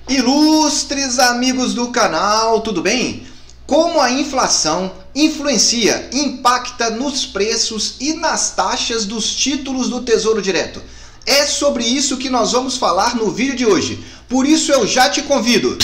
Ilustres amigos do canal, tudo bem? Como a inflação influencia, impacta nos preços e nas taxas dos títulos do Tesouro Direto? É sobre isso que nós vamos falar no vídeo de hoje. Por isso eu já te convido.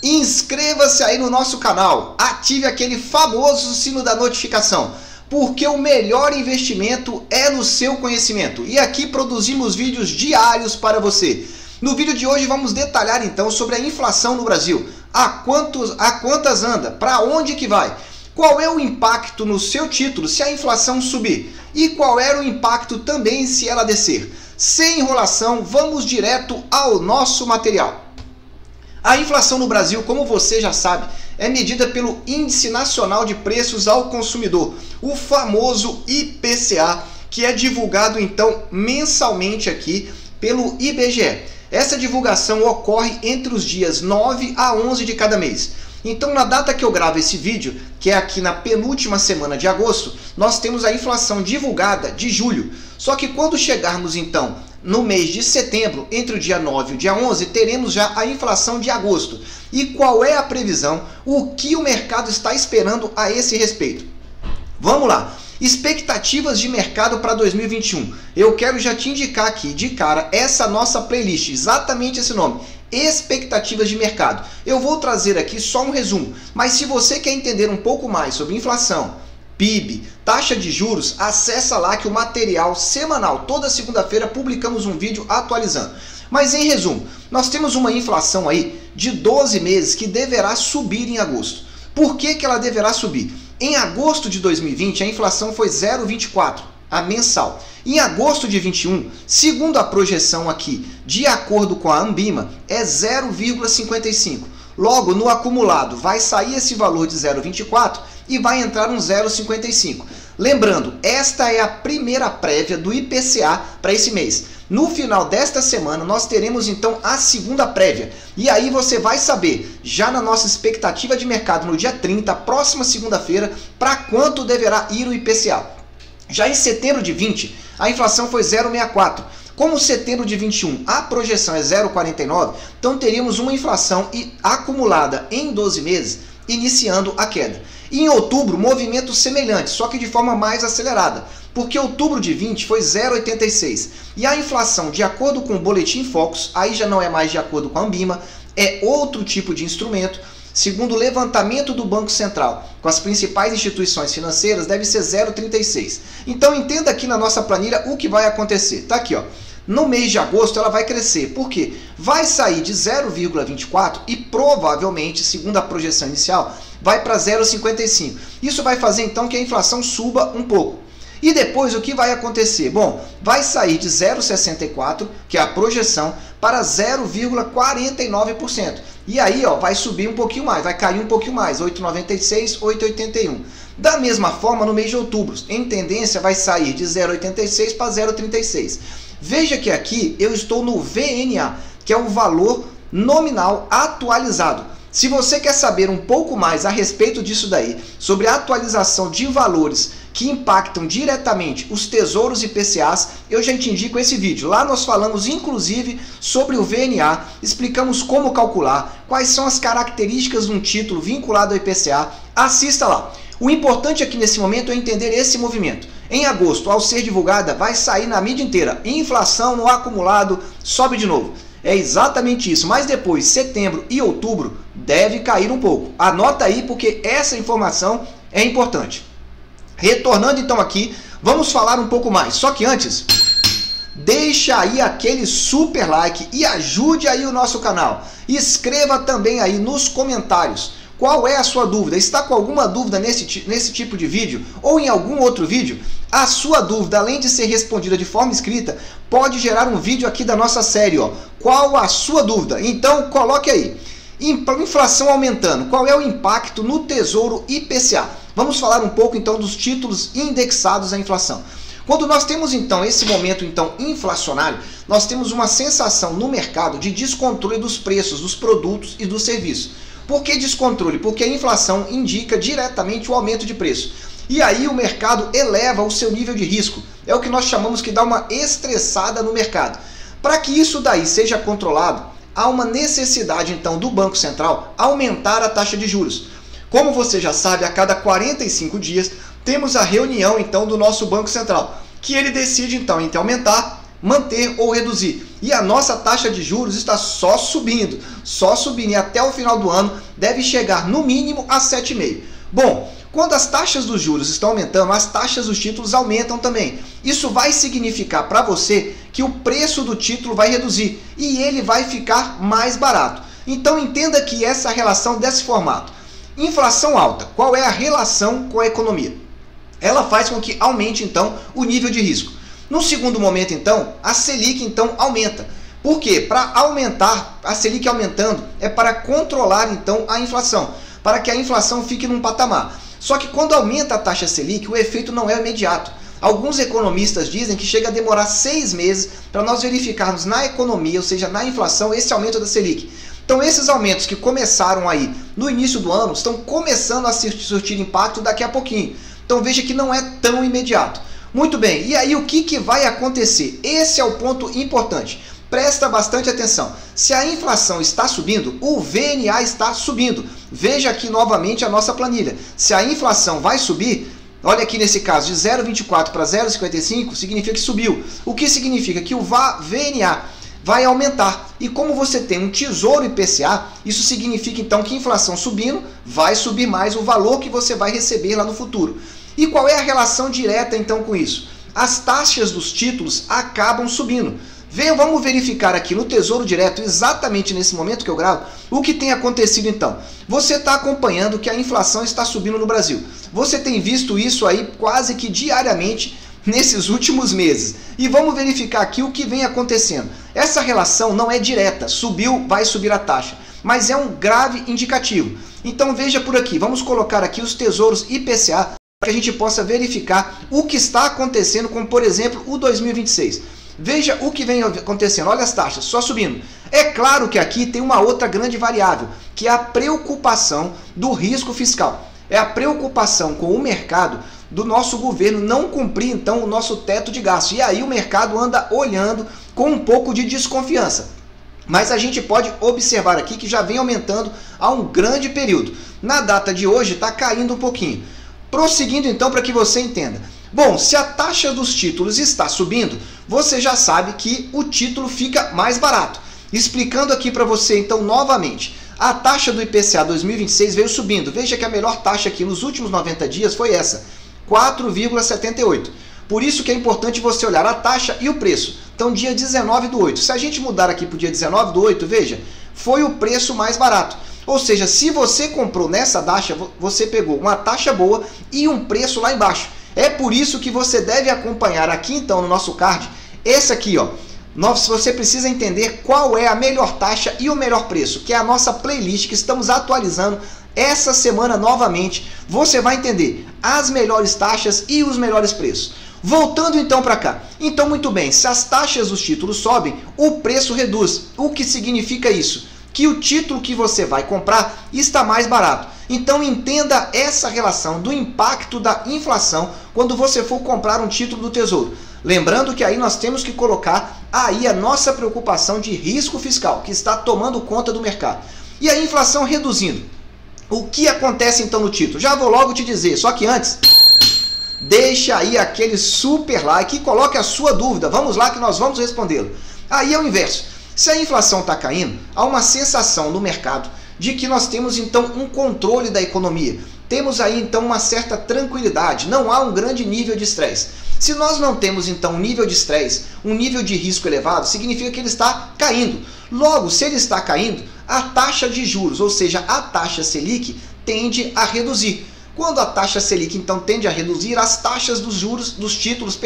Inscreva-se aí no nosso canal, ative aquele famoso sino da notificação, porque o melhor investimento é no seu conhecimento. E aqui produzimos vídeos diários para você. No vídeo de hoje vamos detalhar então sobre a inflação no Brasil. A quantas anda? Para onde que vai? Qual é o impacto no seu título se a inflação subir? E qual era o impacto também se ela descer? Sem enrolação, vamos direto ao nosso material. A inflação no Brasil, como você já sabe, é medida pelo Índice Nacional de Preços ao Consumidor, o famoso IPCA, que é divulgado então mensalmente aqui pelo IBGE. Essa divulgação ocorre entre os dias 9 a 11 de cada mês. Então, na data que eu gravo esse vídeo, que é aqui na penúltima semana de agosto, nós temos a inflação divulgada de julho. Só que quando chegarmos então no mês de setembro, entre o dia 9 e o dia 11, teremos já a inflação de agosto. E qual é a previsão? O que o mercado está esperando a esse respeito? Vamos lá. Expectativas de mercado para 2021. Eu quero já te indicar aqui de cara essa nossa playlist, exatamente esse nome, expectativas de mercado. Eu vou trazer aqui só um resumo, mas se você quer entender um pouco mais sobre inflação, PIB, taxa de juros, acessa lá que o material semanal, toda segunda-feira publicamos um vídeo atualizando. Mas em resumo, nós temos uma inflação aí de 12 meses que deverá subir em agosto. Por que ela deverá subir? Em agosto de 2020, a inflação foi 0,24, a mensal. Em agosto de 21, segundo a projeção aqui, de acordo com a Anbima, é 0,55. Logo, no acumulado, vai sair esse valor de 0,24 e vai entrar um 0,55. Lembrando, esta é a primeira prévia do IPCA para esse mês. No final desta semana, nós teremos então a segunda prévia. E aí você vai saber, já na nossa expectativa de mercado no dia 30, próxima segunda-feira, para quanto deverá ir o IPCA. Já em setembro de 20, a inflação foi 0,64. Como setembro de 21 a projeção é 0,49, então teríamos uma inflação acumulada em 12 meses, iniciando a queda. E em outubro, movimento semelhante, só que de forma mais acelerada, porque outubro de 20 foi 0,86. E a inflação, de acordo com o Boletim Focus, aí já não é mais de acordo com a Anbima, é outro tipo de instrumento. Segundo o levantamento do Banco Central com as principais instituições financeiras, deve ser 0,36. Então entenda aqui na nossa planilha o que vai acontecer. Tá aqui, ó. No mês de agosto ela vai crescer. Por quê? Vai sair de 0,24 e provavelmente, segundo a projeção inicial, vai para 0,55. Isso vai fazer então que a inflação suba um pouco. E depois o que vai acontecer? Bom, vai sair de 0,64, que é a projeção, para 0,49%. E aí, ó, vai subir um pouquinho mais, vai cair um pouquinho mais, 8,96, 8,81. Da mesma forma, no mês de outubro, em tendência, vai sair de 0,86 para 0,36. Veja que aqui eu estou no VNA, que é o valor nominal atualizado. Se você quer saber um pouco mais a respeito disso daí, sobre a atualização de valores que impactam diretamente os tesouros IPCAs, eu já te indico esse vídeo. Lá nós falamos inclusive sobre o VNA, explicamos como calcular, quais são as características de um título vinculado ao IPCA. Assista lá. O importante aqui nesse momento é entender esse movimento. Em agosto, ao ser divulgada, vai sair na mídia inteira. Inflação no acumulado sobe de novo. É exatamente isso, mas depois, setembro e outubro, deve cair um pouco. Anota aí porque essa informação é importante. Retornando então aqui, vamos falar um pouco mais. Só que antes, deixa aí aquele super like e ajude aí o nosso canal. Escreva também aí nos comentários qual é a sua dúvida. Está com alguma dúvida nesse tipo de vídeo ou em algum outro vídeo? A sua dúvida, além de ser respondida de forma escrita, pode gerar um vídeo aqui da nossa série, ó. Qual a sua dúvida? Então coloque aí. Inflação aumentando, qual é o impacto no Tesouro IPCA? Vamos falar um pouco então dos títulos indexados à inflação. Quando nós temos então esse momento então inflacionário, nós temos uma sensação no mercado de descontrole dos preços dos produtos e dos serviços. Por que descontrole? Porque a inflação indica diretamente o aumento de preço. E aí o mercado eleva o seu nível de risco. É o que nós chamamos que dá uma estressada no mercado. Para que isso daí seja controlado, há uma necessidade então do Banco Central aumentar a taxa de juros. Como você já sabe, a cada 45 dias temos a reunião então do nosso Banco Central, que ele decide então entre aumentar, manter ou reduzir. E a nossa taxa de juros está só subindo, e até o final do ano deve chegar no mínimo a 7,5%. Bom, quando as taxas dos juros estão aumentando, as taxas dos títulos aumentam também. Isso vai significar para você que o preço do título vai reduzir e ele vai ficar mais barato. Então entenda que essa relação desse formato. Inflação alta, qual é a relação com a economia? Ela faz com que aumente então o nível de risco. No segundo momento então, a Selic então aumenta. Por quê? Para aumentar, a Selic aumentando é para controlar então a inflação, para que a inflação fique num patamar. Só que quando aumenta a taxa Selic, o efeito não é imediato. Alguns economistas dizem que chega a demorar 6 meses para nós verificarmos na economia, ou seja, na inflação, esse aumento da Selic. Então esses aumentos que começaram aí no início do ano estão começando a surtir impacto daqui a pouquinho. Então veja que não é tão imediato. Muito bem, e aí o que vai acontecer? Esse é o ponto importante. Presta bastante atenção. Se a inflação está subindo, o VNA está subindo. Veja aqui novamente a nossa planilha. Se a inflação vai subir, olha aqui nesse caso, de 0,24 para 0,55, significa que subiu. O que significa que o VNA vai aumentar. E como você tem um tesouro IPCA, isso significa então que a inflação subindo, vai subir mais o valor que você vai receber lá no futuro. E qual é a relação direta então com isso? As taxas dos títulos acabam subindo. Vamos verificar aqui no Tesouro Direto, exatamente nesse momento que eu gravo, o que tem acontecido então. Você está acompanhando que a inflação está subindo no Brasil. Você tem visto isso aí quase que diariamente nesses últimos meses. E vamos verificar aqui o que vem acontecendo. Essa relação não é direta, subiu, vai subir a taxa, mas é um grave indicativo. Então veja por aqui, vamos colocar aqui os tesouros IPCA, para que a gente possa verificar o que está acontecendo com, por exemplo, o 2026. Veja o que vem acontecendo, olha as taxas, só subindo. É claro que aqui tem uma outra grande variável, que é a preocupação do risco fiscal. É a preocupação com o mercado do nosso governo não cumprir, então, o nosso teto de gasto. E aí o mercado anda olhando com um pouco de desconfiança. Mas a gente pode observar aqui que já vem aumentando há um grande período. Na data de hoje está caindo um pouquinho. Prosseguindo então para que você entenda. Bom, se a taxa dos títulos está subindo, você já sabe que o título fica mais barato. Explicando aqui para você então novamente. A taxa do IPCA 2026 veio subindo. Veja que a melhor taxa aqui nos últimos 90 dias foi essa, 4,78. Por isso que é importante você olhar a taxa e o preço. Então dia 19/8. Se a gente mudar aqui para o dia 19/8, veja, foi o preço mais barato. Ou seja, se você comprou nessa taxa, você pegou uma taxa boa e um preço lá embaixo. É por isso que você deve acompanhar aqui então no nosso card, esse aqui, ó. Você precisa entender qual é a melhor taxa e o melhor preço, que é a nossa playlist que estamos atualizando essa semana novamente. Você vai entender as melhores taxas e os melhores preços. Voltando então para cá. Então muito bem, se as taxas dos títulos sobem, o preço reduz. O que significa isso? Que o título que você vai comprar está mais barato. Então entenda essa relação do impacto da inflação quando você for comprar um título do Tesouro. Lembrando que aí nós temos que colocar aí a nossa preocupação de risco fiscal, que está tomando conta do mercado. E a inflação reduzindo. O que acontece então no título? Já vou logo te dizer, só que antes, deixa aí aquele super like e coloque a sua dúvida. Vamos lá que nós vamos respondê-lo. Aí é o inverso. Se a inflação está caindo, há uma sensação no mercado de que nós temos então um controle da economia. Temos aí então uma certa tranquilidade, não há um grande nível de estresse. Se nós não temos então um nível de estresse, um nível de risco elevado, significa que ele está caindo. Logo, se ele está caindo, a taxa de juros, ou seja, a taxa Selic, tende a reduzir. Quando a taxa Selic então tende a reduzir, as taxas dos juros, dos títulos,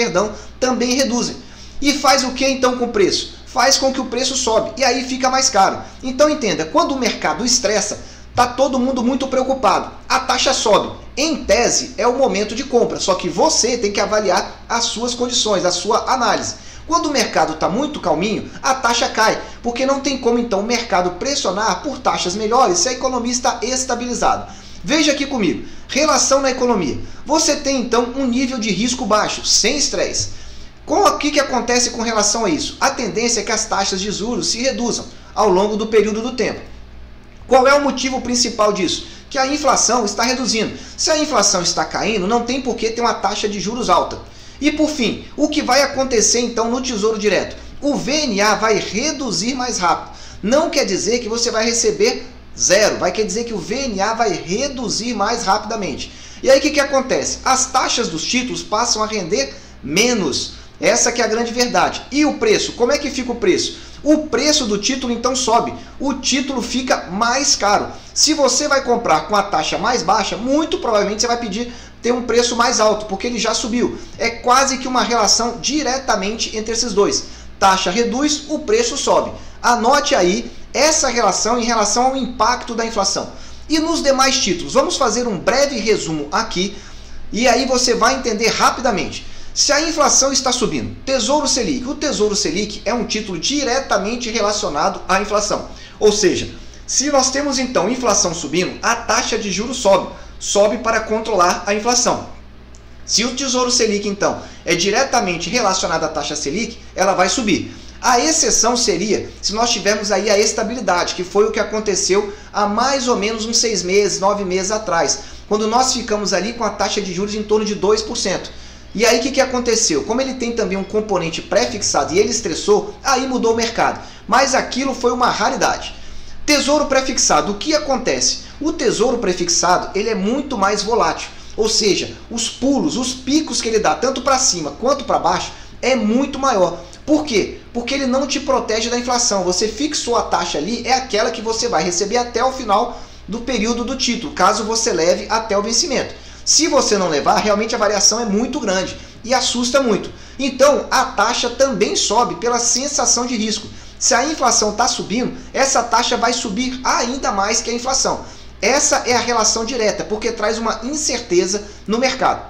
também reduzem. E faz o que então com o preço? Faz com que o preço sobe e aí fica mais caro. Então entenda, quando o mercado estressa, está todo mundo muito preocupado. A taxa sobe. Em tese, é o momento de compra, só que você tem que avaliar as suas condições, a sua análise. Quando o mercado está muito calminho, a taxa cai, porque não tem como então o mercado pressionar por taxas melhores se a economia está estabilizada. Veja aqui comigo, relação na economia. Você tem então um nível de risco baixo, sem estresse. O que acontece com relação a isso? A tendência é que as taxas de juros se reduzam. ao longo do período do tempo. Qual é o motivo principal disso? Que a inflação está reduzindo. Se a inflação está caindo, não tem por que ter uma taxa de juros alta. E por fim, o que vai acontecer então no Tesouro Direto? O VNA vai reduzir mais rápido. Não quer dizer que você vai receber zero, quer dizer que o VNA vai reduzir mais rapidamente. E aí o que acontece? As taxas dos títulos passam a render menos. Essa que é a grande verdade. E o preço? Como é que fica o preço? O preço do título então sobe. O título fica mais caro. Se você vai comprar com a taxa mais baixa, muito provavelmente você vai pedir ter um preço mais alto, porque ele já subiu. É quase que uma relação diretamente entre esses dois. Taxa reduz, o preço sobe. Anote aí essa relação em relação ao impacto da inflação. E nos demais títulos, vamos fazer um breve resumo aqui, e aí você vai entender rapidamente. Se a inflação está subindo, Tesouro Selic. O Tesouro Selic é um título diretamente relacionado à inflação. Ou seja, se nós temos então inflação subindo, a taxa de juros sobe para controlar a inflação. Se o Tesouro Selic então é diretamente relacionado à taxa Selic, ela vai subir. A exceção seria se nós tivermos aí a estabilidade, que foi o que aconteceu há mais ou menos uns 6 meses, 9 meses atrás, quando nós ficamos ali com a taxa de juros em torno de 2%. E aí o que aconteceu? Como ele tem também um componente pré-fixado e ele estressou, aí mudou o mercado. Mas aquilo foi uma raridade. Tesouro pré-fixado, o que acontece? O tesouro pré-fixado ele é muito mais volátil. Ou seja, os pulos, os picos que ele dá, tanto para cima quanto para baixo, é muito maior. Por quê? Porque ele não te protege da inflação. Você fixou a taxa ali, é aquela que você vai receber até o final do período do título, caso você leve até o vencimento. Se você não levar, realmente a variação é muito grande e assusta muito. Então, a taxa também sobe pela sensação de risco. Se a inflação está subindo, essa taxa vai subir ainda mais que a inflação. Essa é a relação direta, porque traz uma incerteza no mercado.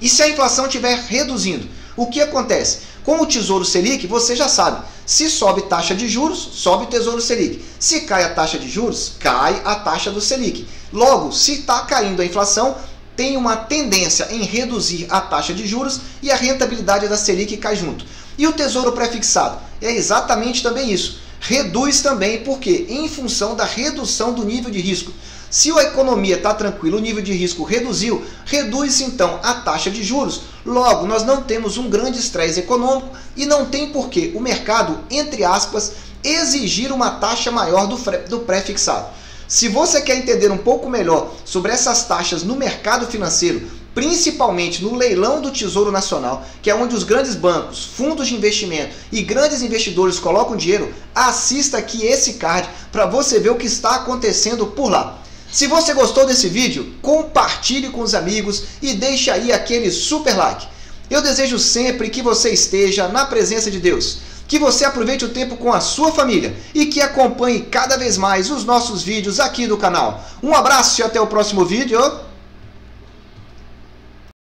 E se a inflação estiver reduzindo, o que acontece? Com o Tesouro Selic, você já sabe, se sobe taxa de juros, sobe o Tesouro Selic. Se cai a taxa de juros, cai a taxa do Selic. Logo, se está caindo a inflação, tem uma tendência em reduzir a taxa de juros e a rentabilidade da Selic cai junto. E o Tesouro Pré-fixado? É exatamente também isso. Reduz também, porque em função da redução do nível de risco. Se a economia está tranquila, o nível de risco reduziu, reduz então a taxa de juros. Logo, nós não temos um grande estresse econômico e não tem por que o mercado, entre aspas, exigir uma taxa maior do pré-fixado. Se você quer entender um pouco melhor sobre essas taxas no mercado financeiro, principalmente no leilão do Tesouro Nacional, que é onde os grandes bancos, fundos de investimento e grandes investidores colocam dinheiro, assista aqui esse card para você ver o que está acontecendo por lá. Se você gostou desse vídeo, compartilhe com os amigos e deixe aí aquele super like. Eu desejo sempre que você esteja na presença de Deus, que você aproveite o tempo com a sua família e que acompanhe cada vez mais os nossos vídeos aqui do canal. Um abraço e até o próximo vídeo.